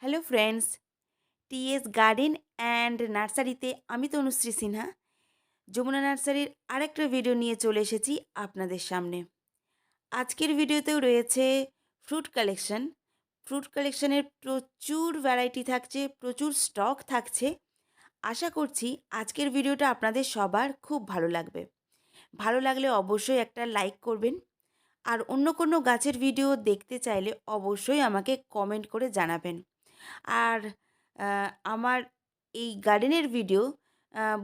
Hello friends, TS garden and নার্সারিতে আমি তনুশ্রী সিনহা যমুনা নার্সারির আরেকটা ভিডিও নিয়ে চলে এসেছি আপনাদের সামনে। আজকের ভিডিওতেও রয়েছে ফ্রুট কালেকশন। ফ্রুট কালেকশনের প্রচুর ভ্যারাইটি থাকছে, প্রচুর স্টক থাকছে। আশা করছি আজকের ভিডিওটা আপনাদের সবার খুব ভালো লাগবে। ভালো লাগলে অবশ্যই একটা লাইক করবেন। আর অন্য কোনো গাছের ভিডিও দেখতে চাইলে অবশ্যই আমাকে কমেন্ট করে জানাবেন। আর আমার এই গার্ডেনের ভিডিও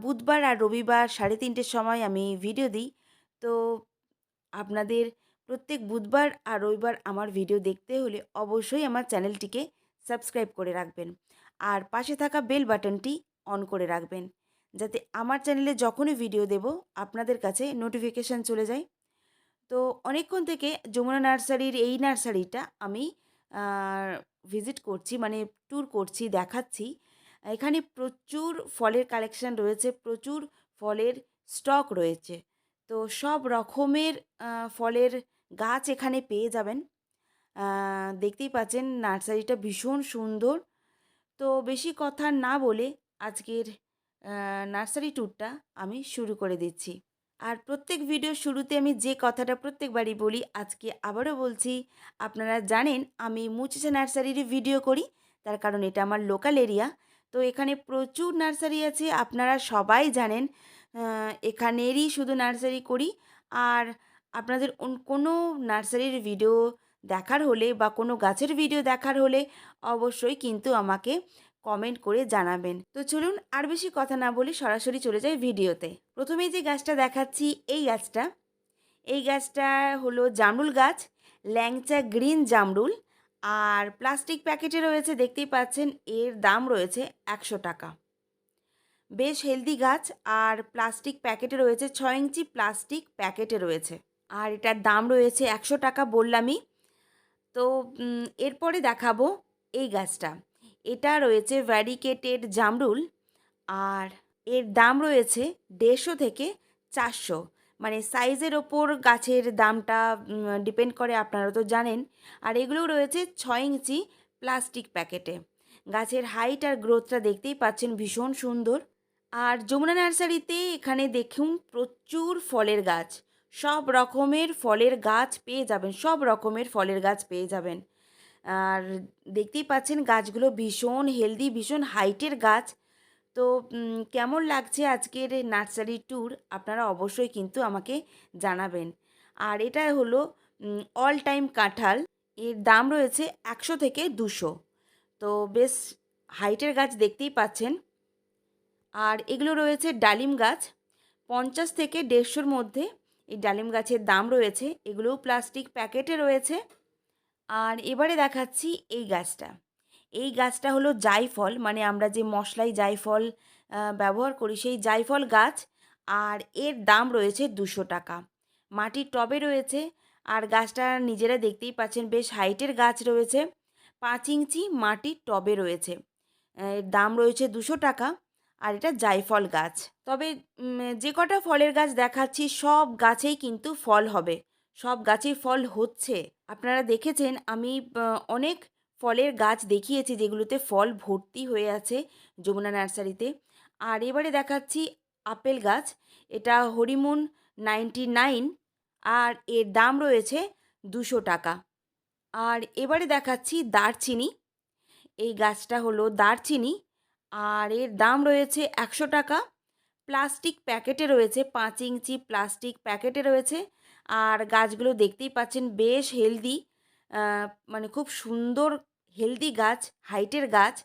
বুধবার আর রবিবার 3:30-র সময় আমি ভিডিও দিই। তো আপনাদের প্রত্যেক বুধবার আর রবিবার আমার ভিডিও দেখতে হলে অবশ্যই আমার চ্যানেলটিকে সাবস্ক্রাইব করে রাখবেন। আর পাশে থাকা বেল বাটনটি অন করে রাখবেন, যাতে আমার চ্যানেলে যখনই ভিডিও দেব আপনাদের কাছে নোটিফিকেশান চলে যায়। তো অনেকক্ষণ থেকে যমুনা নার্সারির এই নার্সারিটা আমি ভিজিট করছি, মানে ট্যুর করছি, দেখাচ্ছি। এখানে প্রচুর ফলের কালেকশন রয়েছে, প্রচুর ফলের স্টক রয়েছে। তো সব রকমের ফলের গাছ এখানে পেয়ে যাবেন। দেখতেই পাচ্ছেন নার্সারিটা ভীষণ সুন্দর। তো বেশি কথা না বলে আজকের নার্সারি ট্যুরটা আমি শুরু করে দিচ্ছি। আর প্রত্যেক ভিডিওর শুরুতে আমি যে কথাটা প্রত্যেকবারই বলি, আজকে আবারও বলছি। আপনারা জানেন আমি মুচিশা নার্সারির ভিডিও করি, তার কারণ এটা আমার লোকাল এরিয়া। তো এখানে প্রচুর নার্সারি আছে, আপনারা সবাই জানেন। এখানেরই শুধু নার্সারি করি। আর আপনাদের কোনো নার্সারির ভিডিও দেখার হলে বা কোনো গাছের ভিডিও দেখার হলে অবশ্যই কিন্তু আমাকে কমেন্ট করে জানাবেন। তো চলুন আর বেশি কথা না বলে সরাসরি চলে যাই ভিডিওতে। প্রথমেই যে গাছটা দেখাচ্ছি, এই গাছটা হলো জামরুল গাছ, ল্যাংচা গ্রিন জামরুল। আর প্লাস্টিক প্যাকেটে রয়েছে, দেখতেই পাচ্ছেন। এর দাম রয়েছে 100 টাকা। বেশ হেলদি গাছ। আর প্লাস্টিক প্যাকেটে রয়েছে, 6 ইঞ্চি প্লাস্টিক প্যাকেটে রয়েছে। আর এটার দাম রয়েছে 100 টাকা বললামই। তো এরপরে দেখাবো এই গাছটা। এটা রয়েছে ভ্যারিকেটেড জামরুল। আর এর দাম রয়েছে 150 থেকে 400। মানে সাইজের ওপর গাছের দামটা ডিপেন্ড করে, আপনারা তো জানেন। আর এগুলো রয়েছে 6 ইঞ্চি প্লাস্টিক প্যাকেটে। গাছের হাইট আর গ্রোথটা দেখতেই পাচ্ছেন, ভীষণ সুন্দর। আর যমুনা নার্সারিতে এখানে দেখুন প্রচুর ফলের গাছ, সব রকমের ফলের গাছ পেয়ে যাবেন, সব রকমের ফলের গাছ পেয়ে যাবেন। আর দেখতেই পাচ্ছেন গাছগুলো ভীষণ হেলদি, ভীষণ হাইটের গাছ। তো কেমন লাগছে আজকের নার্সারি ট্যুর আপনারা অবশ্যই কিন্তু আমাকে জানাবেন। আর এটা হলো অল টাইম কাঁঠাল। এর দাম রয়েছে 100 থেকে 200। তো বেশ হাইটের গাছ দেখতেই পাচ্ছেন। আর এগুলো রয়েছে ডালিম গাছ, 50 থেকে 150-র মধ্যে এই ডালিম গাছের দাম রয়েছে। এগুলোও প্লাস্টিক প্যাকেটে রয়েছে। আর এবারে দেখাচ্ছি এই গাছটা। এই গাছটা হলো জায়ফল, মানে আমরা যে মশলায় জায়ফল ব্যবহার করি, সেই জায়ফল গাছ। আর এর দাম রয়েছে 200 টাকা। মাটির টবে রয়েছে। আর গাছটা নিজেরা দেখতেই পাচ্ছেন, বেশ হাইটের গাছ রয়েছে। 5 ইঞ্চি মাটির টবে রয়েছে। এর দাম রয়েছে 200 টাকা। আর এটা জায়ফল গাছ। তবে যে কটা ফলের গাছ দেখাচ্ছি সব গাছেই কিন্তু ফল হবে, সব গাছেই ফল হচ্ছে। আপনারা দেখেছেন আমি অনেক ফলের গাছ দেখিয়েছি যেগুলোতে ফল ভর্তি হয়ে আছে যমুনা নার্সারিতে। আর এবারে দেখাচ্ছি আপেল গাছ। এটা হরিমুন 99। আর এর দাম রয়েছে 200 টাকা। আর এবারে দেখাচ্ছি দারচিনি। এই গাছটা হলো দারচিনি। আর এর দাম রয়েছে 100 টাকা। প্লাস্টিক প্যাকেটে রয়েছে, 5 ইঞ্চি প্লাস্টিক প্যাকেটে রয়েছে। আর গাছগুলো দেখতেই পাচ্ছেন বেশ হেলদি, মানে খুব সুন্দর হেলদি গাছ, হাইটের গাছ।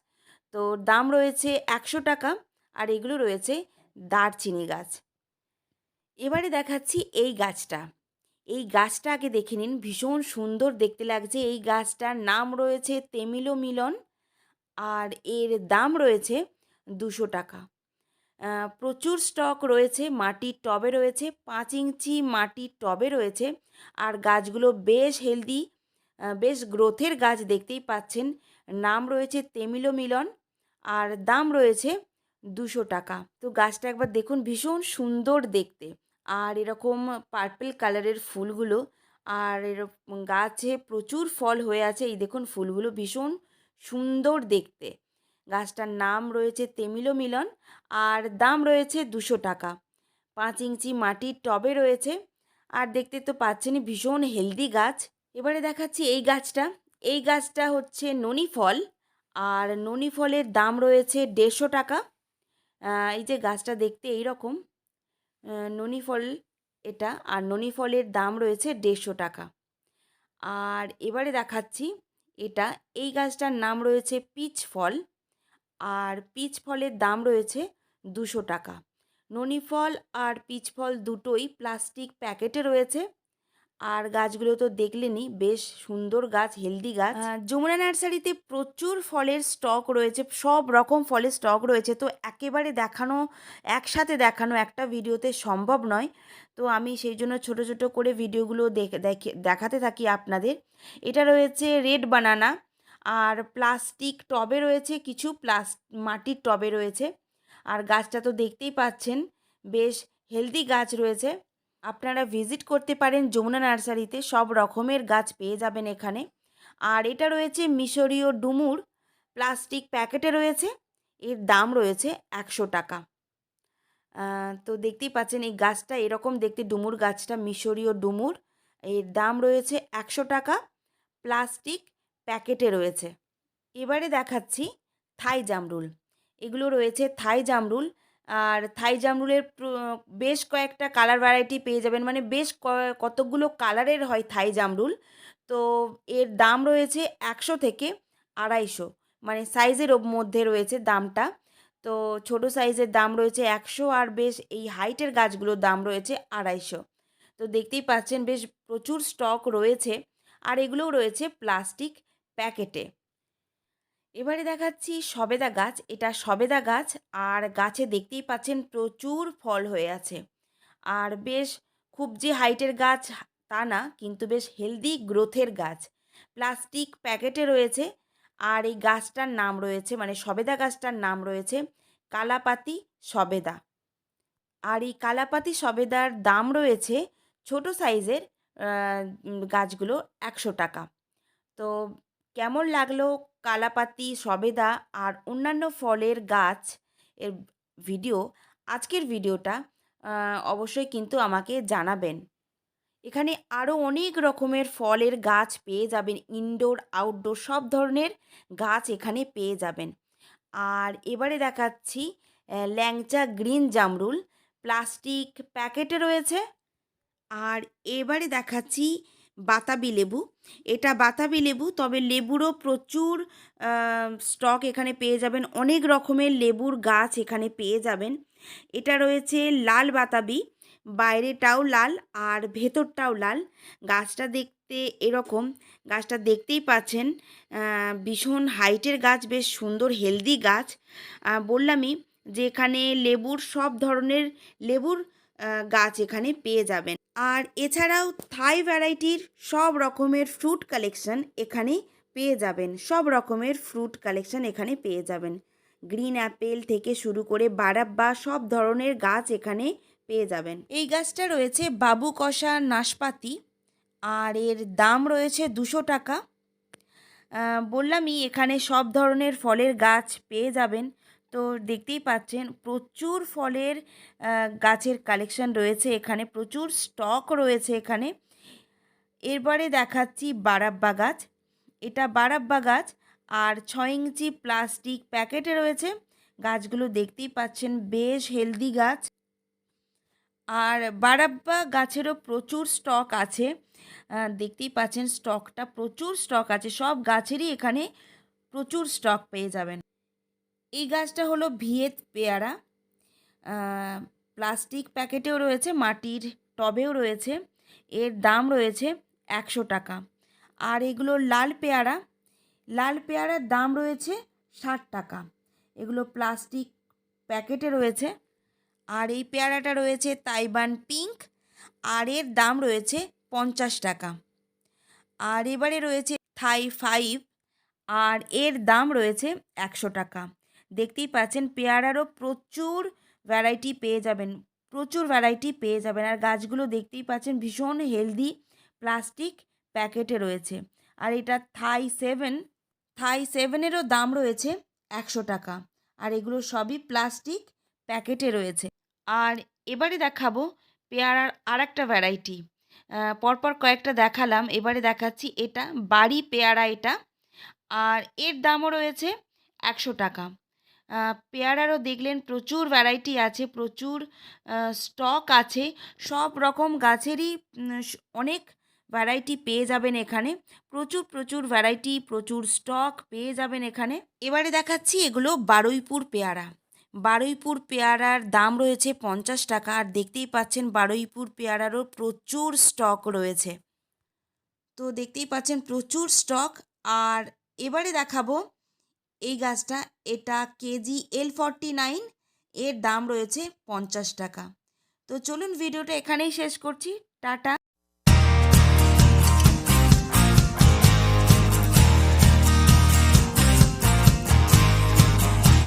তো দাম রয়েছে 100 টাকা। আর এগুলো রয়েছে দারচিনি গাছ। এবারে দেখাচ্ছি এই গাছটা। এই গাছটা আগে দেখে নিন, ভীষণ সুন্দর দেখতে লাগছে। এই গাছটার নাম রয়েছে তেমিলো মিলন। আর এর দাম রয়েছে 200 টাকা। প্রচুর স্টক রয়েছে, মাটির টবে রয়েছে, 5 ইঞ্চি মাটির টবে রয়েছে। আর গাছগুলো বেশ হেলদি, বেশ গ্রোথের গাছ দেখতেই পাচ্ছেন। নাম রয়েছে তেমিলো মিলন। আর দাম রয়েছে 200 টাকা। তো গাছটা একবার দেখুন, ভীষণ সুন্দর দেখতে। আর এরকম পার্পল কালারের ফুলগুলো। আর এরকম গাছে প্রচুর ফল হয়ে আছে, এই দেখুন ফুলগুলো ভীষণ সুন্দর দেখতে। গাছটার নাম রয়েছে তেমিলো মিলন আর দাম রয়েছে 200 টাকা। 5 ইঞ্চি মাটির টবে রয়েছে আর দেখতে তো পাচ্ছেনই ভীষণ হেলদি গাছ। এবারে দেখাচ্ছি এই গাছটা। এই গাছটা হচ্ছে ননি ফল আর ননি ফলের দাম রয়েছে 150 টাকা। এই যে গাছটা দেখতে এইরকম ননি ফল এটা, আর ননি ফলের দাম রয়েছে 150 টাকা। আর এবারে দেখাচ্ছি এটা, এই গাছটার নাম রয়েছে পিচ ফল আর পিচ ফলের দাম রয়েছে 200 টাকা। ননি ফল আর পিচ ফল দুটোই প্লাস্টিক প্যাকেটে রয়েছে। আর গাছগুলো তো দেখলেনই, বেশ সুন্দর গাছ, হেলদি গাছ। যমুনা নার্সারিতে প্রচুর ফলের স্টক রয়েছে, সব রকম ফলের স্টক রয়েছে। তো একেবারে দেখানো, একসাথে দেখানো একটা ভিডিওতে সম্ভব নয়। তো আমি সেই জন্য ছোট ছোট করে ভিডিওগুলো দেখাতে থাকি আপনাদের। এটা রয়েছে রেড বানানা আর প্লাস্টিক টবে রয়েছে, কিছু মাটির টবে রয়েছে। আর গাছটা তো দেখতেই পাচ্ছেন, বেশ হেলদি গাছ রয়েছে। আপনারা ভিজিট করতে পারেন যমুনা নার্সারিতে, সব রকমের গাছ পেয়ে যাবেন এখানে। আর এটা রয়েছে মিশরীয় ডুমুর, প্লাস্টিক প্যাকেটে রয়েছে, এর দাম রয়েছে 100 টাকা। তো দেখতেই পাচ্ছেন এই গাছটা এরকম দেখতে, ডুমুর গাছটা মিশরীয় ডুমুর, এর দাম রয়েছে 100 টাকা, প্লাস্টিক প্যাকেটে রয়েছে। এবারে দেখাচ্ছি থাই জামরুল। এগুলো রয়েছে থাই জামরুল। আর থাই জামরুলের বেশ কয়েকটা কালার ভ্যারাইটি পেয়ে যাবেন, মানে বেশ কতগুলো কালারের হয় থাই জামরুল। তো এর দাম রয়েছে 100 থেকে 250, মানে সাইজের মধ্যে রয়েছে দামটা। তো ছোট সাইজের দাম রয়েছে 100 আর বেশ এই হাইটের গাছগুলোর দাম রয়েছে 250। তো দেখতেই পাচ্ছেন বেশ প্রচুর স্টক রয়েছে আর এগুলোও রয়েছে প্লাস্টিক প্যাকেটে। এবারে দেখাচ্ছি সবেদা গাছ। এটা সবেদা গাছ আর গাছে দেখতেই পাচ্ছেন প্রচুর ফল হয়ে আছে। আর বেশ খুব যে হাইটের গাছ তা না, কিন্তু বেশ হেলদি গ্রোথের গাছ। প্লাস্টিক প্যাকেটে রয়েছে আর এই গাছটার নাম রয়েছে, মানে সবেদা গাছটার নাম রয়েছে কালাপাতি সবেদা। আর এই কালাপাতি সবেদার দাম রয়েছে ছোট সাইজের গাছগুলো 100 টাকা। তো কেমন লাগলো কালাপাতি সবেদা আর অন্যান্য ফলের গাছ এর ভিডিও, আজকের ভিডিওটা অবশ্যই কিন্তু আমাকে জানাবেন। এখানে আরও অনেক রকমের ফলের গাছ পেয়ে যাবেন, ইনডোর আউটডোর সব ধরনের গাছ এখানে পেয়ে যাবেন। আর এবারে দেখাচ্ছি ল্যাংচা গ্রিন জামরুল, প্লাস্টিক প্যাকেটে রয়েছে। আর এবারে দেখাচ্ছি বাতাবি লেবু। এটা বাতাবি লেবু, তবে লেবুরও প্রচুর স্টক এখানে পেয়ে যাবেন, অনেক রকমের লেবুর গাছ এখানে পেয়ে যাবেন। এটা রয়েছে লাল বাতাবি, বাইরেটাও লাল আর ভেতরটাও লাল। গাছটা দেখতে এরকম, গাছটা দেখতেই পাচ্ছেন ভীষণ হাইটের গাছ, বেশ সুন্দর হেলদি গাছ। বললামই যে এখানে লেবুর সব ধরনের লেবুর গাছ এখানে পেয়ে যাবেন। আর এছাড়াও থাই ভ্যারাইটির সব রকমের ফ্রুট কালেকশন এখানে পেয়ে যাবেন, সব রকমের ফ্রুট কালেকশন এখানে পেয়ে যাবেন। গ্রিন অ্যাপেল থেকে শুরু করে বারাব্বা সব ধরনের গাছ এখানে পেয়ে যাবেন। এই গাছটা রয়েছে বাবু কষা নাশপাতি আর এর দাম রয়েছে 200 টাকা। বললামই এখানে সব ধরনের ফলের গাছ পেয়ে যাবেন। তো দেখতেই পাচ্ছেন প্রচুর ফলের গাছের কালেকশন রয়েছে এখানে, প্রচুর স্টক রয়েছে এখানে। এরপরে দেখাচ্ছি বারাব্বা গাছ। এটা বারাব্বা গাছ আর 6 ইঞ্চি প্লাস্টিক প্যাকেটে রয়েছে। গাছগুলো দেখতেই পাচ্ছেন বেশ হেলদি গাছ। আর বারাব্বা গাছেরও প্রচুর স্টক আছে, দেখতেই পাচ্ছেন স্টকটা, প্রচুর স্টক আছে, সব গাছেরই এখানে প্রচুর স্টক পেয়ে যাবেন। এই গাছটা হলো ভিয়েত পেয়ারা, প্লাস্টিক প্যাকেটেও রয়েছে, মাটির টবেও রয়েছে, এর দাম রয়েছে 100 টাকা। আর এগুলো লাল পেয়ারা, লাল পেয়ারার দাম রয়েছে 60 টাকা। এগুলো প্লাস্টিক প্যাকেটে রয়েছে। আর এই পেয়ারাটা রয়েছে তাইবান পিঙ্ক আর এর দাম রয়েছে 50 টাকা। আর এবারে রয়েছে থাই 5 আর এর দাম রয়েছে 100 টাকা। দেখতেই পাচ্ছেন পেয়ারারও প্রচুর ভ্যারাইটি পেয়ে যাবেন, প্রচুর ভ্যারাইটি পেয়ে যাবেন। আর গাছগুলো দেখতেই পাচ্ছেন ভীষণ হেলদি, প্লাস্টিক প্যাকেটে রয়েছে। আর এটা থাই থাই 7-এরও দাম রয়েছে 100 টাকা। আর এগুলো সবই প্লাস্টিক প্যাকেটে রয়েছে। আর এবারে দেখাবো পেয়ারার আরেকটা ভ্যারাইটি। পরপর কয়েকটা দেখালাম, এবারে দেখাচ্ছি এটা বাড়ি পেয়ারা এটা। আর এর দামও রয়েছে 100 টাকা। পেয়ারারও দেখলেন প্রচুর ভ্যারাইটি আছে, প্রচুর স্টক আছে। সব রকম গাছেরই অনেক ভ্যারাইটি পেয়ে যাবেন এখানে। প্রচুর প্রচুর ভ্যারাইটি, প্রচুর স্টক পেয়ে যাবেন এখানে। এবারে দেখাচ্ছি এগুলো বারুইপুর পেয়ারা। বারুইপুর পেয়ারার দাম রয়েছে 50 টাকা। আর দেখতেই পাচ্ছেন বারুইপুর পেয়ারারও প্রচুর স্টক রয়েছে। তো দেখতেই পাচ্ছেন প্রচুর স্টক। আর এবারে দেখাবো এই গাছটা, এটা কেজি L49, এর দাম রয়েছে 50 টাকা। তো চলুন ভিডিওটা এখানেই শেষ করছি। টাটা।